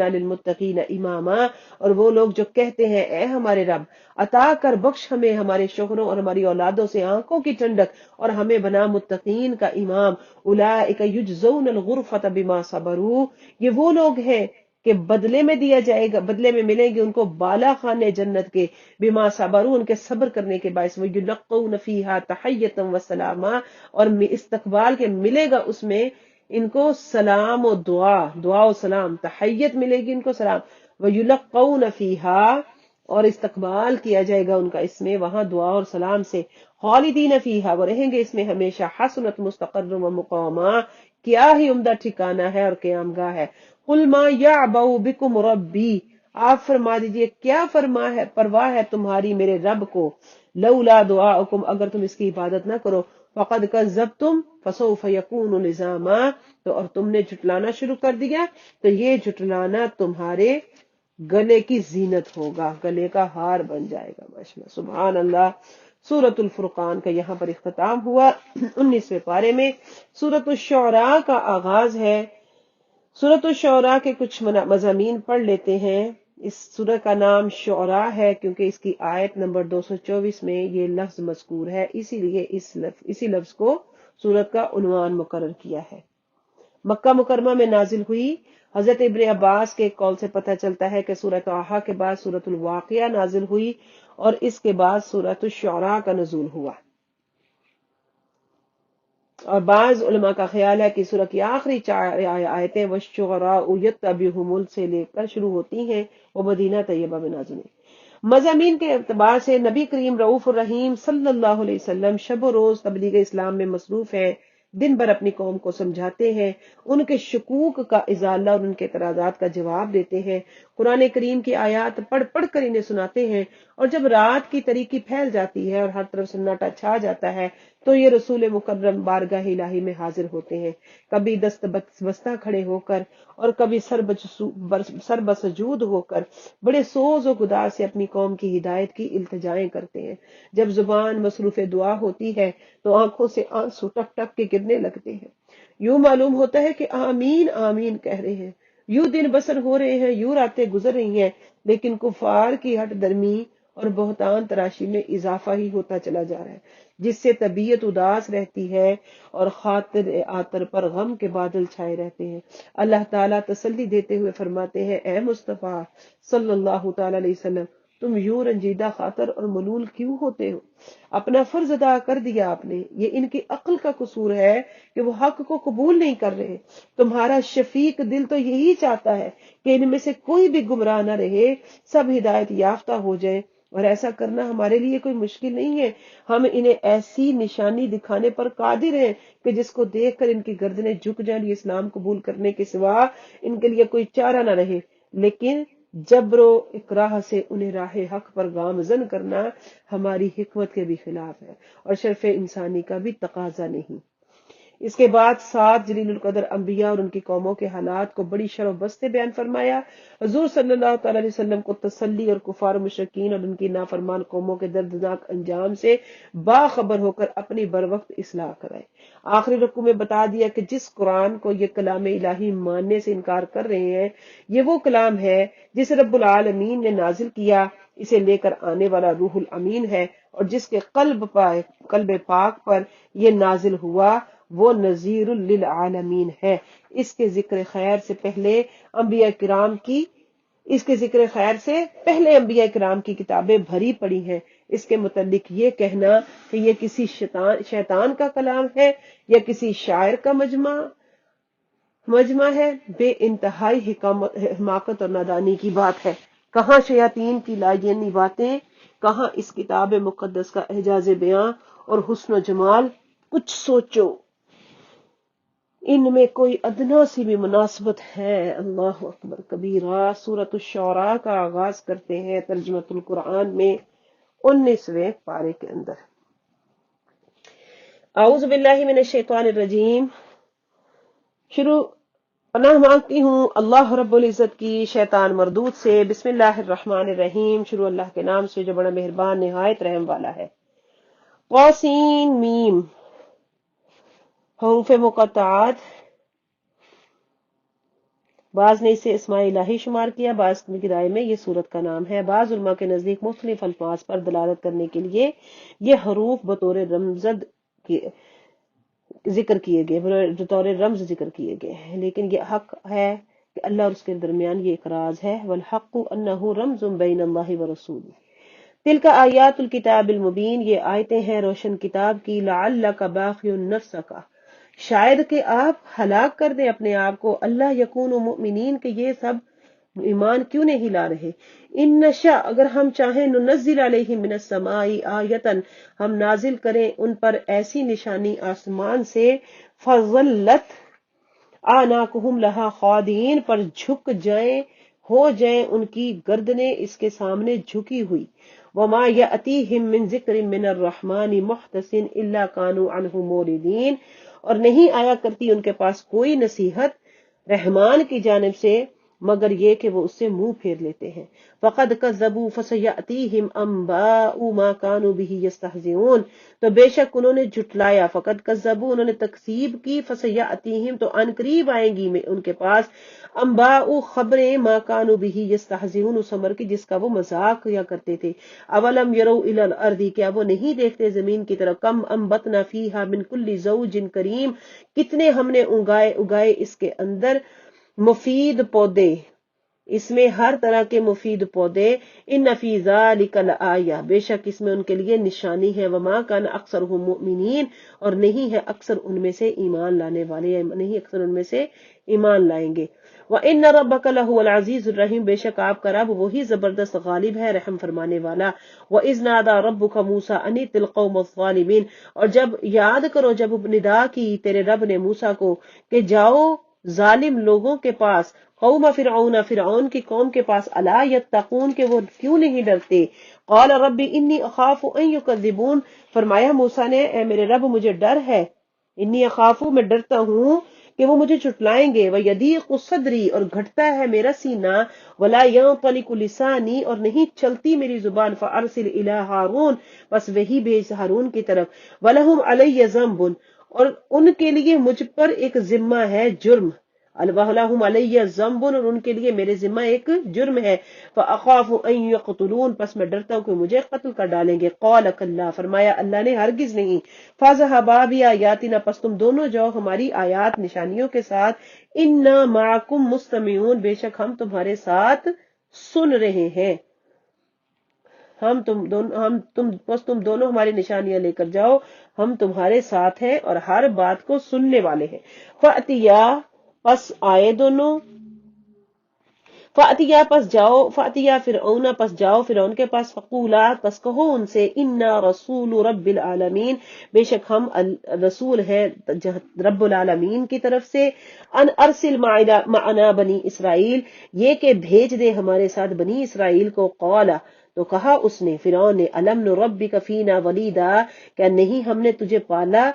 للمتقین اماما، اور وہ لوگ جو کہتے ہیں اے ہمارے رب عطا کر بخش ہمیں ہمارے شوہروں اور ہماری اولادوں سے آنکھوں کی ٹھنڈک، اور ہمیں بنا متقین کا امام۔ اولئک یجزون الغرفۃ بما صبروا، یہ وہ لوگ ہیں کہ بدلے میں دیا جائے گا، بدلے میں ملیں گے ان کو بالا خانے جنت کے، بما صبروا، ان کے صبر کرنے کے باعث، وَيُلَقَّوْنَ فِيهَا تَحِيَّةً وَسَلَامًا، اور استقبال کے ملے گا اس میں ان کو سلام و دعا، دعا و سلام، تحیت ملے گی ان کو، سلام۔ وَيُلَقَّوْنَ فِيهَا، اور استقبال کیا جائے گا ان کا اس میں، وہاں دعا اور سلام سے، خالدین فیہا، وہ رہیں گے اس میں ہمیشہ، حسنت مستقر و مقاما، کیا ہی عمدہ ٹھکانہ ہے اور قیام گاہ ہے۔ قل ما یعبأ بکم ربی، آپ فرما دیجئے کیا پرواہ ہے تمہاری میرے رب کو، لولا دعاؤکم، اگر تم اس کی عبادت نہ کرو، فقد کذبتم فسوف یکون لزاما، تو اور تم نے جھٹلانا شروع کر دیا، تو یہ جھٹلانا تمہارے گلے کی زینت ہوگا، گلے کا ہار بن جائے گا۔ ماشاءاللہ، سبحان اللہ۔ سورۃ الفرقان کا یہاں پر اختتام ہوا۔ 19ویں پارے میں سورۃ الشعراء کا آغاز ہے۔ سورۃ الشعراء کے کچھ مضامین پڑھ لیتے ہیں۔ اس سورہ کا نام شعراء ہے کیونکہ اس کی آیت نمبر 224 میں یہ لفظ مذکور ہے، اسی لیے اسی لفظ کو سورت کا عنوان مقرر کیا ہے۔ مکہ مکرمہ میں نازل ہوئی۔ حضرت ابن عباس کے قول سے پتہ چلتا ہے کہ سورۃ طٰہٰ کے بعد سورۃ الواقعہ نازل ہوئی اور اس کے بعد سورۃ الشعراء کا نزول ہوا، اور بعض علماء کا خیال ہے کہ سورۃ کی آخری 4 آیتیں والشعراء یتبعہم سے لے کر شروع ہوتی ہیں، وہ مدینہ طیبہ میں نازل ہوئی۔ مضامین کے اعتبار سے نبی کریم رؤوف الرحیم صلی اللہ علیہ وسلم شب و روز تبلیغ اسلام میں مصروف ہیں، دن بھر اپنی قوم کو سمجھاتے ہیں، ان کے شکوک کا ازالہ اور ان کے اعتراضات کا جواب دیتے ہیں، قرآن کریم کی آیات پڑھ پڑھ کر انہیں سناتے ہیں، اور جب رات کی تاریکی پھیل جاتی ہے اور ہر طرف سناٹا چھا جاتا ہے تو یہ رسول مکرم بارگاہ الہی میں حاضر ہوتے ہیں، کبھی دست بستہ کھڑے ہو کر اور کبھی سر بسجود ہو کر بڑے سوز و گداز سے اپنی قوم کی ہدایت کی التجائیں کرتے ہیں۔ جب زبان مصروف دعا ہوتی ہے تو آنکھوں سے آنسو ٹپ ٹپ کے گرنے لگتے ہیں، یوں معلوم ہوتا ہے کہ آمین آمین کہہ رہے ہیں، یوں دن بسر ہو رہے ہیں، یوں راتیں گزر رہی ہیں، لیکن کفار کی ہٹ درمی اور بہتان تراشی میں اضافہ ہی ہوتا چلا جا رہا ہے، جس سے طبیعت اداس رہتی ہے اور خاطر آتر پر غم کے بادل چھائے رہتے ہیں۔ اللہ تعالیٰ تسلی دیتے ہوئے فرماتے ہیں، اے مصطفیٰ صلی اللہ تعالی علیہ وسلم، تم یوں رنجیدہ خاطر اور ملول کیوں ہوتے ہو؟ اپنا فرض ادا کر دیا آپ نے، یہ ان کی عقل کا قصور ہے کہ وہ حق کو قبول نہیں کر رہے۔ تمہارا شفیق دل تو یہی چاہتا ہے کہ ان میں سے کوئی بھی گمراہ نہ رہے، سب ہدایت یافتہ ہو جائے، اور ایسا کرنا ہمارے لیے کوئی مشکل نہیں ہے۔ ہم انہیں ایسی نشانی دکھانے پر قادر ہیں کہ جس کو دیکھ کر ان کی گردنیں جھک جائیں، یہ اسلام قبول کرنے کے سوا ان کے لیے کوئی چارہ نہ رہے، لیکن جبر و اکراہ سے انہیں راہ حق پر گامزن کرنا ہماری حکمت کے بھی خلاف ہے اور شرف انسانی کا بھی تقاضا نہیں۔ اس کے بعد 7 جلیل القدر انبیاء اور ان کی قوموں کے حالات کو بڑی شرح بست بیان فرمایا، حضور صلی اللہ تعالی علیہ وسلم کو تسلی اور کفار و مشرکین اور ان کی نافرمان قوموں کے دردناک انجام سے باخبر ہو کر اپنی بروقت اصلاح کرائے۔ آخری رکوع میں بتا دیا کہ جس قرآن کو یہ کلام الہی ماننے سے انکار کر رہے ہیں، یہ وہ کلام ہے جسے رب العالمین نے نازل کیا، اسے لے کر آنے والا روح الامین ہے، اور جس کے قلب پاک پر یہ نازل ہوا وہ نذیر للعالمین ہے۔ اس کے ذکر خیر سے پہلے انبیاء کرام کی کتابیں بھری پڑی ہیں۔ اس کے متعلق یہ کہنا کہ یہ کسی شیطان کا کلام ہے یا کسی شاعر کا مجمع ہے، بے انتہائی حماقت اور نادانی کی بات ہے۔ کہاں شیاطین کی لاجنی باتیں، کہاں اس کتاب مقدس کا اعجاز بیاں اور حسن و جمال کچھ سوچو، ان میں کوئی ادنا سی بھی مناسبت ہے؟ اللہ اکبر کبیرہ۔ سورۃ الشعراء کا آغاز کرتے ہیں ترجمۃ القرآن میں 19ویں پارے کے اندر۔ اعوذ باللہ من الشیطان الرجیم۔ شروع پناہ مانگتی ہوں اللہ رب العزت کی شیطان مردود سے۔ بسم اللہ الرحمن الرحیم، شروع اللہ کے نام سے جو بڑا مہربان نہایت رحم والا ہے۔ قاسین میم، حروف مقطعات، بعض نے اسے اسماء الہی شمار کیا، بعض کی رائے میں یہ سورت کا نام ہے۔ بعض علماء کے نزدیک مختلف الفاظ پر دلالت کرنے کے لیے یہ حروف بطور رمزد ذکر کیے گئے، بطور رمز ذکر کیے گئے ہیں، لیکن یہ حق ہے کہ اللہ اور اس کے درمیان یہ اقراز ہے۔ والحق انہ رمز بین اللہ ورسولہ۔ تلک آیات الکتاب المبین، یہ آیتیں ہیں روشن کتاب کی۔ لعلک باخع نفسک، شاید کہ آپ ہلاک کر دیں اپنے آپ کو۔ اللہ یکون مؤمنین، کہ یہ سب ایمان کیوں نہیں لا رہے۔ ان نشاء، اگر ہم چاہیں، ننزل علیہم من السماء آیتن، ہم نازل کریں ان پر ایسی نشانی آسمان سے، فظلت اعناقہم لہا خاضعین، پر جھک جائیں، ہو جائیں ان کی گردنیں اس کے سامنے جھکی ہوئی۔ وما یأتیہم من ذکر من الرحمن محدث الا کانوا عنہ موردین، اور نہیں آیا کرتی ان کے پاس کوئی نصیحت رحمان کی جانب سے مگر یہ کہ وہ اس سے منہ پھیر لیتے ہیں۔ فقد کذبوا فسیأتیہم انباء ما کانوا بہ یستہزئون، تو بے شک انہوں نے جھٹلایا۔ فقد کذبوا، انہوں نے تکذیب کی۔ فسیأتیہم، تو ان قریب آئیں گی ان کے پاس، انباء، خبریں، ما کانوا بہ یستہزئون، اس امر کی جس کا وہ مذاق کیا کرتے تھے۔ اولم یروا الی الارض، کیا وہ نہیں دیکھتے زمین کی طرف، کم انبتنا فیہا من کل زوج کریم، کتنے ہم نے اگائے اس کے اندر مفید پودے، اس میں ہر طرح کے مفید پودے۔ ان فی ذالک لآیہ، بے شک اس میں ان کے لیے نشانی ہے۔ وما کان اکثرهم مؤمنین، اور نہیں ہے اکثر ان میں سے ایمان لانے والے، یا نہیں اکثر ان میں سے ایمان لائیں گے۔ وَإِنَّ رَبَّكَ لَهُوَ الْعَزِيزُ الرَّحِيمُ، بے شک آپ کا رب وہی زبردست غالب ہے، رحم فرمانے والا۔ وَإِذْ نَادَى رَبُّكَ مُوسَىٰ أَنِ ائْتِ الْقَوْمَ الظَّالِمِينَ، اور جب یاد کرو جب ندا کی تیرے رب نے موسیٰ کو کہ جاؤ ظالم لوگوں کے پاس، قوم فرعون، فرعون کی قوم کے پاس، الا یتقون، کہ وہ کیوں نہیں ڈرتے۔ قال رب انی اخاف ان یکذبون، فرمایا موسیٰ نے اے میرے رب مجھے ڈر ہے، انی اخاف، میں ڈرتا ہوں کہ وہ مجھے جھٹلائیں گے۔ ویضیق صدری، اور گھٹتا ہے میرا سینہ، ولا ینطلق لسانی، اور نہیں چلتی میری زبان۔ فارسل الی ہارون، بس وہی بھیج ہارون کی طرف۔ ولہم علی ذنب، اور ان کے لیے مجھ پر ایک ذمہ ہے، جرم۔ وَلَهُمْ عَلَيَّ ذَنْبٌ، اور ان کے لیے میرے ذمہ ایک جرم ہے۔ فَأَخَافُ أَن يَقْتُلُونِ، پس میں ڈرتا ہوں کہ مجھے قتل کر ڈالیں گے۔ قَالَ كَلَّا، فرمایا اللہ نے ہرگز نہیں۔ فَاذْهَبَا بِآيَاتِنَا، پس تم دونوں جاؤ ہماری آیات نشانیوں کے ساتھ۔ إِنَّا مَعَكُمْ مُسْتَمِعُونَ، بے شک ہم تمہارے ساتھ سن رہے ہیں۔ بس تم دونوں ہماری نشانیاں لے کر جاؤ، ہم تمہارے ساتھ ہیں اور ہر بات کو سننے والے ہیں۔ فَأْتِيَا، پس آئے دونوں، فَأْتِيَا، پس جاؤ، فَأْتِيَا فرعون، پس جاؤ فرعون کے پاس، فَقُولَا، پس کہو ان سے، اِنَّا رَسُولُ رَبِّ الْعَالَمِينَ، بے شک ہم رسول ہیں رب العالمین کی طرف سے۔ ان ارسل معنا بنی اسرائیل، یہ کہ بھیج دے ہمارے ساتھ بنی اسرائیل کو۔ قَالَ، تو کہا اس نے فرعون نے، الم نربک فینا ولیدا، کیا نہیں ہم نے تجھے پالا،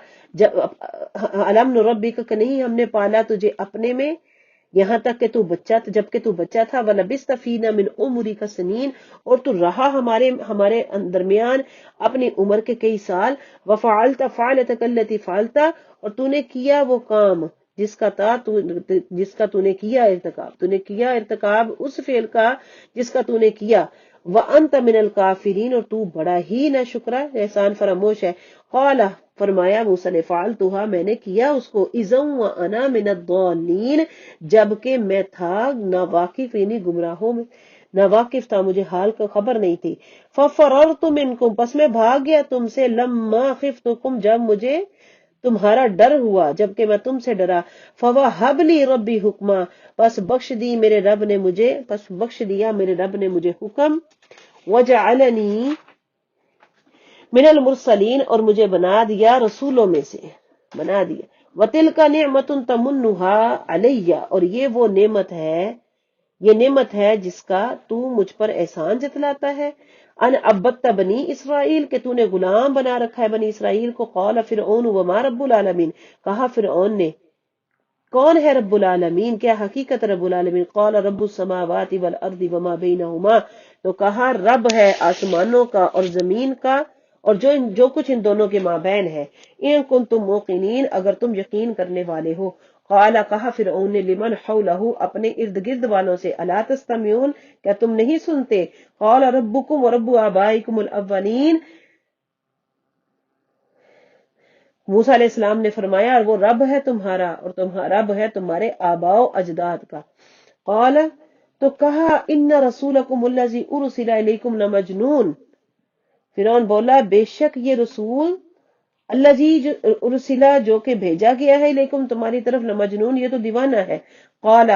الم نربک، کہ نہیں ہم نے پالا تجھے اپنے میں، یہاں تک کہ تو بچہ، جب کہ تو بچہ تھا۔ وَلَبِثْتَ فِينَا مِنْ عُمُرِكَ سِنِينَ، اور تو رہا ہمارے درمیان اپنی عمر کے کئی سال۔ وَفَعَلْتَ فَعْلَتَكَ الَّتِي فَعَلْتَ، اور تو نے کیا وہ کام جس کا تو نے کیا ارتکاب اس فعل کا جس کا تو نے کیا۔ وَأَنْتَ مِنَ الْكَافِرِينَ، اور تو بڑا ہی ناشکرا، احسان فراموش ہے۔ قال، فرمایا موسیٰ نے، فعلتها، میں نے کیا اس کو، اذا وانا من الضالین، جبکہ میں تھا ناواقف، یعنی گمراہوں میں ناواقف تھا، مجھے حال کا خبر نہیں تھی۔ ففررت منکم، پس میں بھاگ گیا تم سے، لما خفتکم، جب مجھے تمہارا ڈر ہوا، جبکہ میں تم سے ڈرا۔ فوہب لی ربی حکما، پس بخش دیا میرے رب نے مجھے حکم۔ وجعلنی، من المرسلین اور مجھے بنا دیا رسولوں میں سے، بنا دیا، وَتِلْكَ نِعْمَةٌ تَمُنُّهَا عَلَيَّ اور یہ وہ نعمت ہے، یہ نعمت ہے جس کا تو مجھ پر احسان جتلاتا ہے، ان عبدت بنی اسرائیل کہ تو نے غلام بنا رکھا ہے بنی اسرائیل کو، قال فرعون وما رب العالمین کہا فرعون نے کون ہے رب العالمین، کیا حقیقت رب العالمین، قال رب السماوات والارض وما بینہما تو کہا رب ہے آسمانوں کا اور زمین کا اور جو کچھ ان دونوں کے مابین ہے، ان کنتم موقنین اگر تم یقین کرنے والے ہو، قال کہا فرعون نے لمن حولہ اپنے ارد گرد والوں سے الا تستمعون کیا تم نہیں سنتے، قال ربکم ورب آبائکم الاولین موسیٰ علیہ السلام نے فرمایا اور وہ رب ہے تمہارا اور تمہارا رب ہے تمہارے آباء و اجداد کا، قال تو کہا ان رسولکم الذی ارسل الیکم لمجنون فرعون بولا بے شک یہ رسول الذی ارسلا جو کہ بھیجا گیا ہے لیکن تمہاری طرف لمجنون یہ تو دیوانہ ہے، قال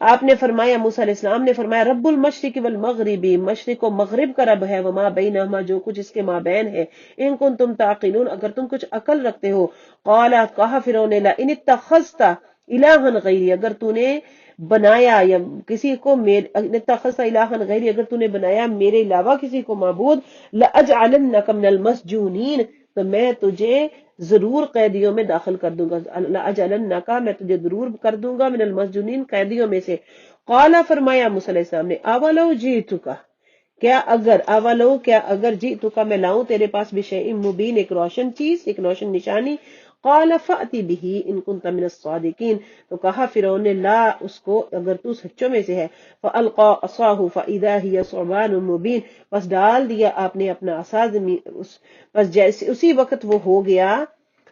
آپ نے فرمایا موسیٰ علیہ السلام نے فرمایا رب المشرق والمغربی مشرق و مغرب کا رب ہے، وما بینہما جو کچھ اس کے مابین ہے، ان کنتم تعقلون اگر تم کچھ عقل رکھتے ہو، قال کہا فرعون نے لئن اتخذت الہا غیری اگر تو نے بنایا یا کسی کو اتخذت الہا غیری اگر تو نے بنایا میرے علاوہ کسی کو معبود، لأجعلنک من المسجونین تو میں تجھے ضرور قیدیوں میں داخل کر دوں گا، لأجعلنک میں تجھے ضرور کر دوں گا من المسجونین قیدیوں میں سے، قال فرمایا موسیٰ علیہ السلام نے اولو جئتک کیا اگر جئتک میں لاؤں تیرے پاس بشیء مبین ایک روشن چیز ایک روشن نشانی، قال فأتی بہ ان کنت من الصادقین تو کہا فرعون نے لا اس کو اگر تو سچوں میں سے ہے، فألقى عصاه فإذا هي ثعبان مبین بس ڈال دیا آپ نے اپنا عصا بس جیسے اسی وقت وہ ہو گیا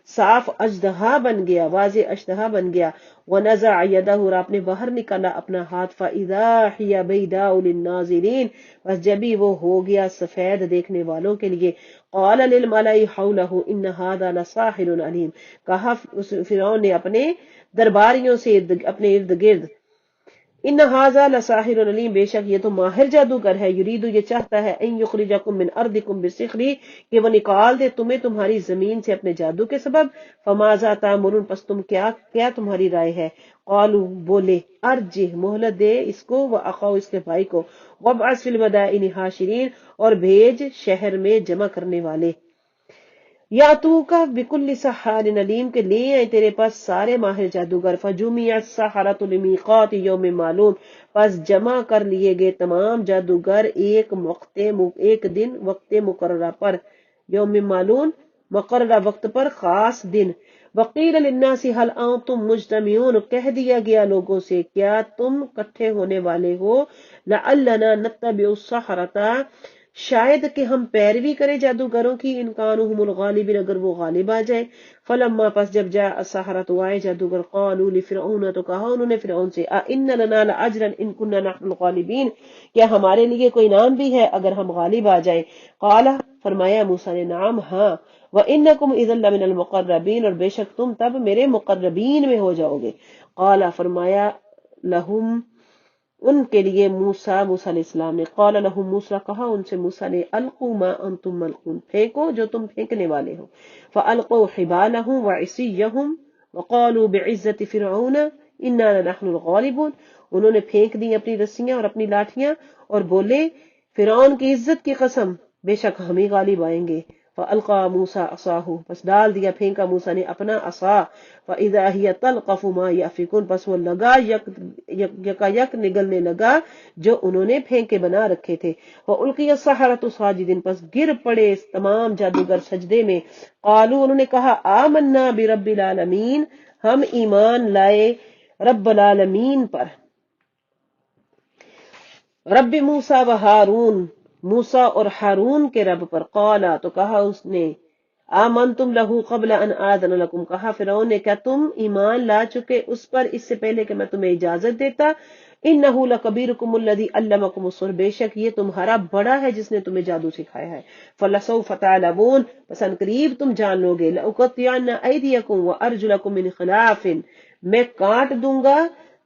صاف اژدہا بن گیا واضح اژدہا بن گیا، ونزع یدہ اور آپ نے باہر نکالا اپنا ہاتھ فإذا هي بيضاء للناظرین بس جبھی وہ ہو گیا سفید دیکھنے والوں کے لیے، قال للملأ حولہ ان هذا لساحر علیم کہا فرعون نے اپنے درباریوں سے اپنے ارد گرد ان هذا لساحر علیم بے شک یہ تو ماہر جادوگر ہے، یرید یہ چاہتا ہے ان یخرجکم من ارضکم بسحری کہ وہ نکال دے تمہیں تمہاری زمین سے اپنے جادو کے سبب، فماذا تأمرون پس تم کیا تمہاری رائے ہے، قالوا بولے ارجہ مہلت دے اس کو واخاہ اس کے بھائی کو، وابعث فی المدائن حاشرین اور بھیج شہر میں جمع کرنے والے، یاتوک بکل سحار علیم کے لے آئے تیرے پاس سارے ماہر جادوگر، فجمع السحرۃ لمیقات یوم معلوم پس جمع کر لیے گئے تمام جادوگر ایک دن وقت مقررہ پر، یوم معلوم مقررہ وقت پر خاص دن، وقیل للناس هل انتم مجتمعون کہہ دیا گیا لوگوں سے کیا تم اکٹھے ہونے والے ہو، لعلنا نتبع السحرۃ شاید کہ ہم پیروی کریں جادوگروں کی، ان کانوا هم الغالبین اگر وہ غالب آ جائے، فلما پس جب جاء السحرۃ آئے جادوگر، قالوا لفرعون تو کہا انہوں نے فرعون سے ان لنا لاجرا ان كنا نحن الغالبین کیا ہمارے لیے کوئی انعام بھی ہے اگر ہم غالب آ جائیں، قال فرمایا موسیٰ نے نعم ہاں، وانکم اذا لمن المقربین اور بے شک تم تب میرے مقربین میں ہو جاؤ گے، قال فرمایا لہم ان کے لیے موسیٰ علیہ السلام نے، قال لهم موسیٰ کہا ان سے موسیٰ نے القوا ما انتم ملقون پھینکو جو تم پھینکنے والے ہو، فالقوا حبالهم وعصیهم وقالوا بعزت فرعون انا لنحن الغالبون انہوں نے پھینک دی اپنی رسیاں اور اپنی لاٹھیاں اور بولے فرعون کی عزت کی قسم بے شک ہم ہی غالب آئیں گے، فالقى موسیٰ عصاه پس ڈال دیا پھینکا موسیٰ نے اپنا عصا، فاذا هي تلقف ما يافكون پس وہ لگا یک نگلنے لگا جو انہوں نے پھینکے بنا رکھے تھے، والقي السحرة ساجدين پس گر پڑے تمام جادوگر سجدے میں، قالوا انہوں نے کہا آمنا برب العالمین ہم ایمان لائے رب العالمین پر، رب موسیٰ و ہارون موسیٰ اور ہارون کے رب پر، قالا تو کہا اس نے آمنتم لہو قبل ان آذن لکم کہا فرعون نے کیا تم ایمان لا چکے اس پر اس سے پہلے کہ میں تمہیں اجازت دیتا، انہ لکبیرکم الذی علمکم السحر بے شک یہ تمہارا بڑا ہے جس نے تمہیں جادو سکھایا ہے، فلسوف تعلمون پس ان قریب تم جان لو گے، لأقطعن ایدیکم وارجلکم من خلاف میں کاٹ دوں گا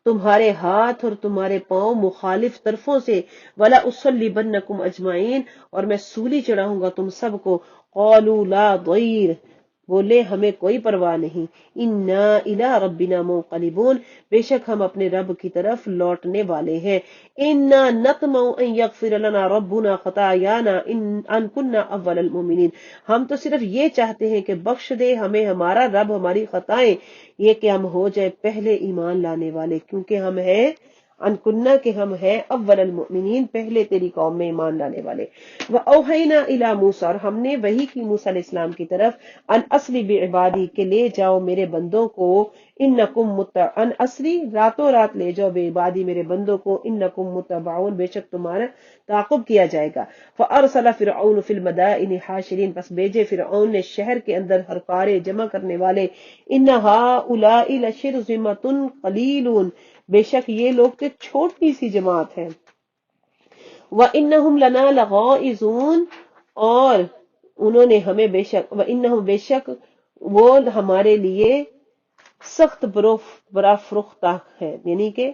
تمہارے ہاتھ اور تمہارے پاؤں مخالف طرفوں سے، ولا اصلیبنکم اجمعین، اور میں سولی چڑھاؤں گا تم سب کو۔ قالوا لا ضیر، بولے ہمیں کوئی پرواہ نہیں، انا الی ربنا منقلبون، بے شک ہم اپنے رب کی طرف لوٹنے والے ہیں۔ انا نطمع ان یغفر لنا ربنا خطایانا ان کنا اول المؤمنین، ہم تو صرف یہ چاہتے ہیں کہ بخش دے ہمیں ہمارا رب ہماری خطائیں، یہ کہ ہم ہو جائے پہلے ایمان لانے والے، کیونکہ ہم ہیں ان کنہ کہ ہم ہیں اول المؤمنین، پہلے تیری قوم میں ایمان لانے والے۔ وَأَوْحَيْنَا إِلَى موسیٰ، اور ہم نے وحی کی موسیٰ علیہ السلام کی طرف، ان اسری بعبادی، کہ لے جاؤ میرے بندوں کو، ان اسری راتوں رات لے جاؤ بعبادی میرے بندوں کو، انکم متبعون، بے شک تمہارا تعاقب کیا جائے گا۔ فَأَرْسَلَ فِرْعَوْنُ فِي الْمَدَائِنِ حَاشِرِينَ، پس بھیجے فرعون نے شہر کے اندر ہرکارے جمع کرنے والے، ان هؤلاء لشرذمۃ قلیلون، بے شک یہ لوگ تو چھوٹی سی جماعت ہے۔ وَإِنَّهُمْ لَنَا لَغَائِظُونَ، اور انہوں نے ہمیں بے شک، وَإِنَّهُمْ، بے شک وہ ہمارے لیے سخت برافروختہ ہے، یعنی کہ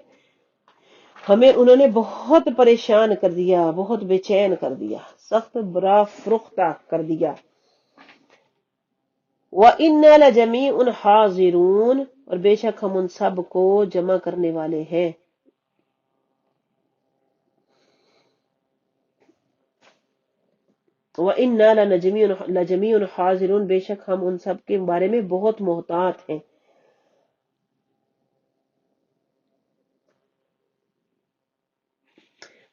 ہمیں انہوں نے بہت پریشان کر دیا، بہت بے چین کر دیا، سخت برافروختہ کر دیا۔ وَإِنَّا لَجَمِيعٌ حَاضِرُونَ، اور بے شک ہم ان سب کو جمع کرنے والے ہیں۔ وَإِنَّا لَجَمِيعٌ حَاضِرُونَ، بے شک ہم ان سب کے بارے میں بہت محتاط ہیں۔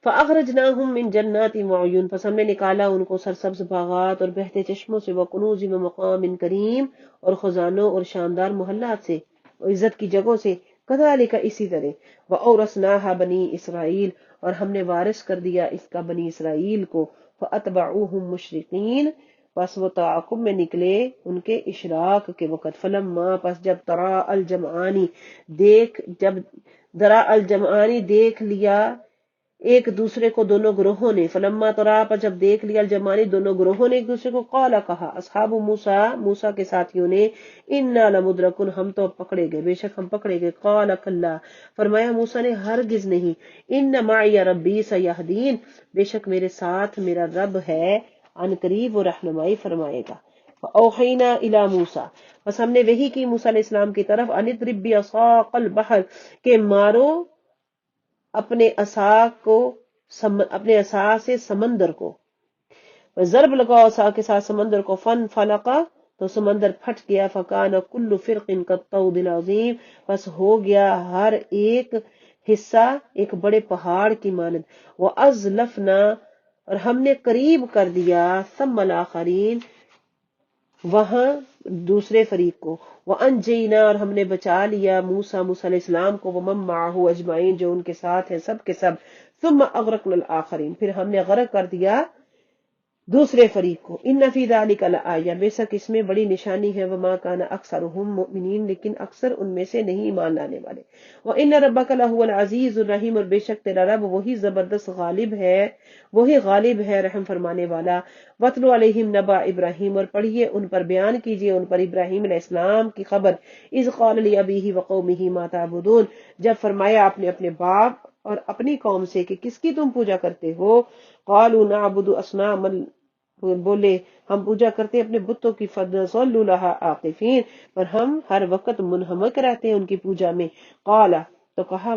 فَأَخْرَجْنَاهُمْ مِنْ جَنَّاتٍ وَعُيُونٍ، پس ہم نے نکالا ان کو سرسبز باغات اور بہتے چشموں سے، وَكُنُوزٍ وَمَقَامٍ کریم، اور خزانوں اور شاندار محلات سے اور عزت کی جگہوں سے، كَذَلِكَ، اسی طرح، وَأَوْرَثْنَاهَا بَنِي اسرائیل، اور ہم نے وارث کر دیا اس کا بنی اسرائیل کو، فَأَتْبَعُوهُمْ مُشْرِقِينَ، پس وہ تعاقب میں نکلے ان کے اشراق کے وقت، فلما، پس جب ترا الجمعانی، جب درا الجمعانی دیکھ لیا ایک دوسرے کو دونوں گروہوں نے، فلما ترا، پر جب دیکھ لیا الجمعانی دونوں گروہوں نے ایک دوسرے کو، قال، کہا اصحاب موسیٰ، موسیٰ کے ساتھیوں نے، انا لمدرکون، ہم تو پکڑے گئے، بے شک ہم پکڑے گئے، قال کلا، فرمایا موسیٰ نے ہرگز نہیں، ان معی ربی سیہدین، بے شک میرے ساتھ میرا رب ہے، ان قریب وہ رہنمائی فرمائے گا۔ فاوحینا الی موسیٰ، بس ہم نے وحی کی موسیٰ علیہ السلام کی طرف، ان اضرب بعصاک البحر، کہ مارو اپنے عصا سے سمندر کو، ضرب لگاؤ عصا کے ساتھ سمندر کو، فن فلقا، تو سمندر پھٹ گیا، فکان کل فرق کالطود العظیم، بس ہو گیا ہر ایک حصہ ایک بڑے پہاڑ کی مانند، وازلفنا، اور ہم نے قریب کر دیا، ثم الاخرین، وہاں دوسرے فریق کو، وَأَنْجَيْنَا، اور ہم نے بچا لیا موسیٰ علیہ السلام کو، وَمَن مَّعَهُ أَجْمَعِينَ، جو ان کے ساتھ ہیں سب کے سب، ثُمَّ أَغْرَقْنَا الْآخَرِينَ، پھر ہم نے غرق کر دیا دوسرے فریق کو، ان فی ذلک لآیہ، بے شک اس میں بڑی نشانی ہے، وما کان اکثرهم مؤمنین، لیکن اکثر ان میں سے نہیں ایمان لانے والے، وان ربک لہو العزیز الرحیم، اور بے شک تیرا رب وہی زبردست غالب ہے، وہی غالب ہے رحم فرمانے والا، واتلو علیہم نبأ ابراہیم، اور پڑھیے ان پر، بیان کیجیے ان پر ابراہیم علیہ السلام کی خبر، اذ قال لأبیہ وقومہ ما تعبدون، جب فرمایا اپنے اپنے باپ اور اپنی قوم سے کہ کس کی تم پوجا کرتے ہو، قالوا نعبد اصناما، بولے ہم پوجا کرتے ہیں اپنے بتوں کی، فَنَظَلُّ لَهَا عَاكِفِينَ، پر ہم ہر وقت منہمک رہتے ہیں ان کی پوجا میں، قال، تو کہا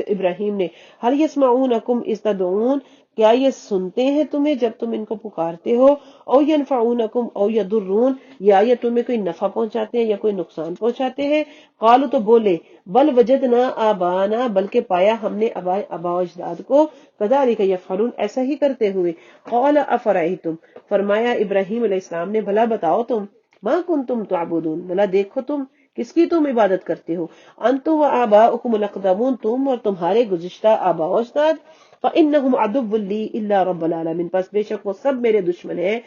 ابراہیم نے، هل يسمعونكم اذ تدعون، کیا یہ سنتے ہیں تمہیں جب تم ان کو پکارتے ہو، او ينفعونكم او يضرون، یا یہ تمہیں کوئی نفع پہنچاتے ہیں یا کوئی نقصان پہنچاتے ہیں، قالوا، تو بولے، بل وجدنا آبانا، بلکہ پایا ہم نے آباء و اجداد کو، كذلك يفعلون، ایسا ہی کرتے ہوئے، قال افرأيتم، فرمایا ابراہیم علیہ السلام نے، بھلا بتاؤ تم، ما کنتم تعبدون، بھلا دیکھو تم کس کی تم عبادت کرتے ہو، انتم وآباؤکم الاقدمون، تم اور تمہارے گزشتہ آباء و اجداد، فإنهم عدو لی الا رب العالمین، پس بے شک وہ سب میرے دشمن ہیں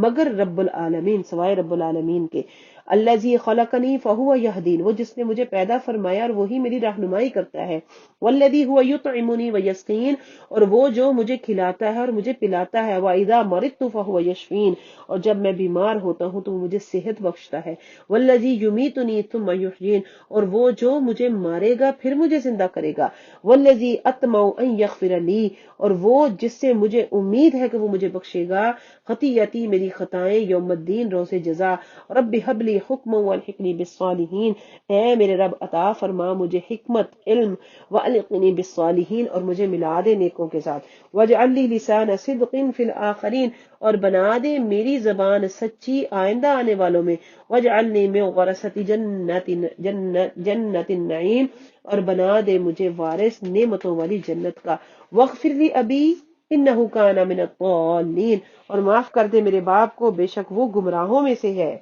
مگر رب العالمین، سوائے رب العالمین کے، الذی خلقنی فہو یہدین، وہ جس نے مجھے پیدا فرمایا اور وہی میری رہنمائی کرتا ہے، والذی هو یطعمنی ویسقین، اور وہ جو مجھے کھلاتا ہے اور مجھے پلاتا ہے، واذا مرضت فہو یشفین، اور جب میں بیمار ہوتا ہوں تو وہ مجھے صحت بخشتا ہے، والذی یمیتنی ثم یحیین، اور وہ جو مجھے مارے گا پھر مجھے زندہ کرے گا، والذی اطمع ان یغفر لی، اور وہ جس سے مجھے امید ہے کہ وہ مجھے بخشے گا، خطیئتی میری خطائیں، یوم الدین روز جزا، رب حب لی حکما والحقنی بالصالحین، اے میرے رب عطا فرما مجھے حکمت علم، والحقنی بالصالحین، اور مجھے ملا دے نیکوں کے ساتھ، واجعل لی لسان صدق فی الاخرین، اور بنا دے میری زبان سچی آئندہ آنے والوں میں، واجعلنی من ورثۃ جنت النعیم، اور بنا دے مجھے وارث نعمتوں والی جنت کا، واغفر لی ابی انہ کان من الضالین، اور معاف کر دے میرے باپ کو، بے شک وہ گمراہوں میں سے ہے،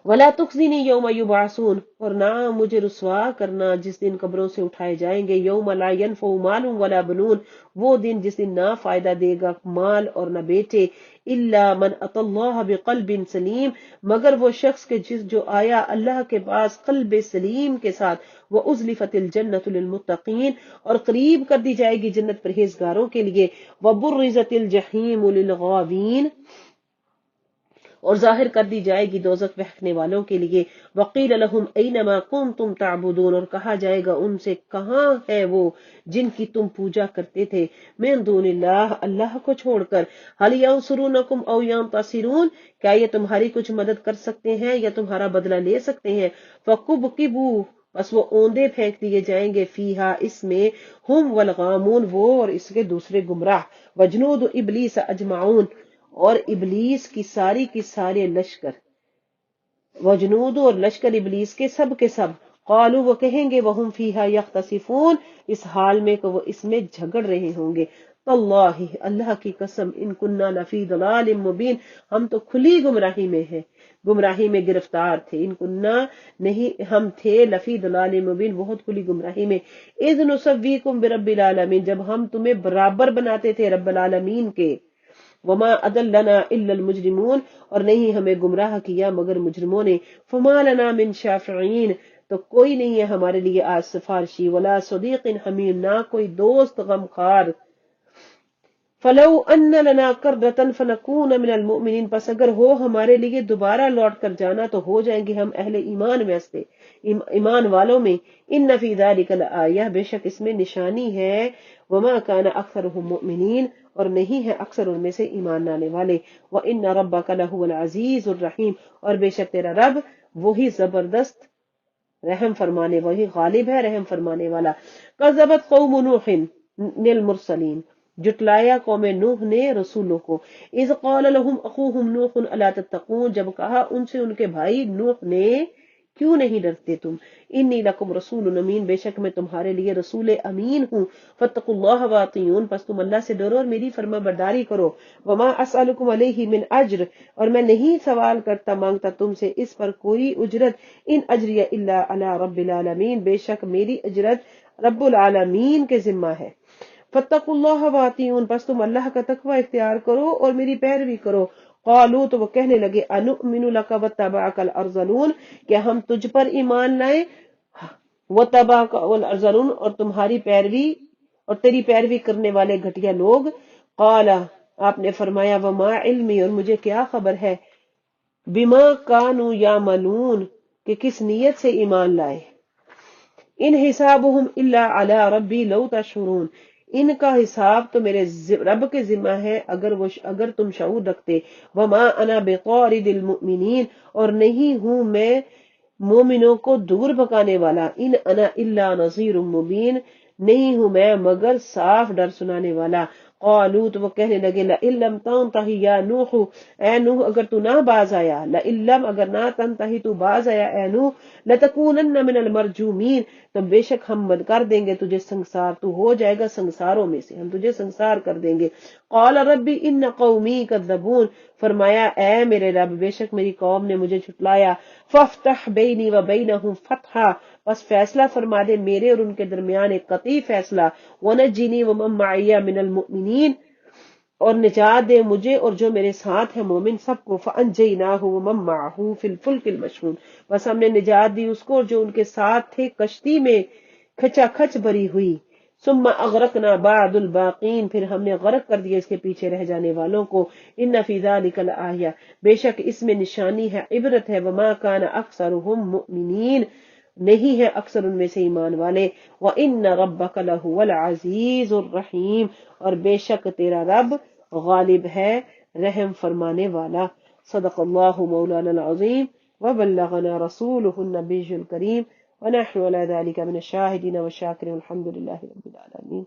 ولا تخزنی یوم یبعثون، اور نہ مجھے رسوا کرنا جس دن قبروں سے اٹھائے جائیں گے، یوم لا ینفع مال ولا بنون، وہ دن جس دن نہ فائدہ دے گا مال اور نہ بیٹے، الا من اتی اللہ بقلب سلیم، مگر وہ شخص کے جو آیا اللہ کے پاس قلب سلیم کے ساتھ، وازلفت الجنۃ للمتقین، اور قریب کر دی جائے گی جنت پرہیزگاروں کے لیے، وبرزت الجحیم للغاوین، اور ظاہر کر دی جائے گی دوزخ بہکنے والوں کے لیے، وقیل لہم اینما کنتم تعبدون، اور کہا جائے گا ان سے کہاں ہے وہ جن کی تم پوجا کرتے تھے، من دون اللہ اللہ کو چھوڑ کر، هل ینصرونکم او ینتصرون، کیا یہ تمہاری کچھ مدد کر سکتے ہیں یا تمہارا بدلہ لے سکتے ہیں، فکبکبوا، بس وہ اوندے پھینک دیے جائیں گے، فیہا اس میں، ہم والغامون وہ اور اس کے دوسرے گمراہ، وجنود ابلیس اجمعون، اور ابلیس کی سارے لشکر، وجنود اور لشکر ابلیس کے سب، قالوا وہ کہیں گے، وہم فیہا یختصفون، اس حال میں کہ وہ اس میں جھگڑ رہے ہوں گے، تاللہ اللہ کی قسم، ان کننا لفی ضلال مبین، ہم تو کھلی گمراہی میں ہیں، گمراہی میں گرفتار تھے، ان کننا نہیں ہم تھے، لفی ضلال مبین بہت کھلی گمراہی میں، اذ نسویکم برب العالمین، جب ہم تمہیں برابر بناتے تھے رب العالمین کے، وما اضلنا الا المجرمون، اور نہیں ہمیں گمراہ کیا مگر مجرموں نے، فما لنا من شافعین، تو کوئی نہیں ہے ہمارے لیے آج سفارشی، ولا صدیق حمیم، نہ کوئی دوست غمخوار، فلو ان لنا کرۃ فنکون من المؤمنین، پس اگر ہو ہمارے لیے دوبارہ لوٹ کر جانا تو ہو جائیں گے ہم اہل ایمان میں سے، ایمان والوں میں، ان فی ذلک لآیہ، بے شک اس میں نشانی ہے، وما کان اکثرهم مؤمنین، اور نہیں ہے اکثر ان میں سے ایمان لانے والے، وَإِنَّ رَبَّكَ لَهُوَ الْعَزِيزُ الرَّحِيمُ، اور بے شک تیرا رب وہی زبردست رحم فرمانے، وہی غالب ہے رحم فرمانے والا، کذبت قوم نوح المرسلین، جٹلایا قوم نوح نے رسولوں کو، اذ قال لهم اخوهم نوح الا تتقون، جب کہا ان سے ان کے بھائی نوح نے کیوں نہیں ڈرتے تم، انی لکم رسول امین، بے شک میں تمہارے لیے رسول امین ہوں، فاتقوا اللہ واطیعون، پس تم اللہ سے ڈرو اور میری فرما برداری کرو، وما اسألکم علیہ من اجر، اور میں نہیں سوال کرتا مانگتا تم سے اس پر کوئی اجرت، ان اجری الا علی رب العالمین، بے شک میری اجرت رب العالمین کے ذمہ ہے، فاتقوا اللہ واطیعون، پس تم اللہ کا تقوی اختیار کرو اور میری پیروی کرو، قالوا تو وہ کہنے لگے، انؤمن لک واتبعک الارذلون، کیا ہم تجھ پر ایمان لائیں، واتبعک الارذلون، اور تمہاری پیروی اور تیری پیروی کرنے والے گھٹیا لوگ، قال آپ نے فرمایا، وما علمی، اور مجھے کیا خبر ہے، بما کانوا یعملون، کہ کس نیت سے ایمان لائے، ان حسابهم الا علی ربی لو تشعرون، ان کا حساب تو میرے رب کے ذمہ ہے اگر تم شعور رکھتے، وما انا بطارد المؤمنین، اور نہیں ہوں میں مومنوں کو دور بھگانے والا، ان انا الا نذیر مبین، نہیں ہوں میں مگر صاف ڈر سنانے والا، قالوا تو وہ کہنے لگے، لئن لم تنتہی یا نوح، اے نوح اگر تو نہ باز آیا، لئن لم اگر نہ تنتہی تو باز آیا اے نوح، لتکونن من المرجومین، تو بے شک ہم کر دیں گے تجھے سنگسار، تو ہو جائے گا سنگساروں میں سے، ہم تجھے سنگسار کر دیں گے، قال ربی ان قومی کذبون، فرمایا اے میرے رب بے شک میری قوم نے مجھے جھٹلایا، فافتح بینی و بینہم فتحا، بس فیصلہ فرما دے میرے اور ان کے درمیان ایک قطعی فیصلہ، ونجنی ومن معی من المؤمنین، اور نجات دے مجھے اور جو میرے ساتھ ہے مومن سب کو، فَأَنْجَيْنَاهُ وَمَن مَّعَهُ فِي الْفُلْكِ الْمَشْحُونِ، بس ہم نے نجات دی اس کو اور جو ان کے ساتھ تھے کشتی میں کھچا کھچ بری ہوئی، ثم اغرقنا بعد الباقین، پھر ہم نے غرق کر دیا اس کے پیچھے رہ جانے والوں کو، ان فی ذلک لآیہ، بے شک اس میں نشانی ہے، عبرت ہے، وما کان اکثرهم مؤمنین، نہیں ہے اکثر ان میں سے ایمان والے، وَإِنَّ رَبَّكَ لَهُوَ الْعَزِيزُ الرَّحِيمُ، اور بے شک تیرا رب غالب ہے رحم فرمانے والا۔ صدق اللہ مولانا العظیم وبلغنا رسوله النبی الکریم ونحن على ذلك من الشاهدين والشاكرين والحمد لله رب العالمين۔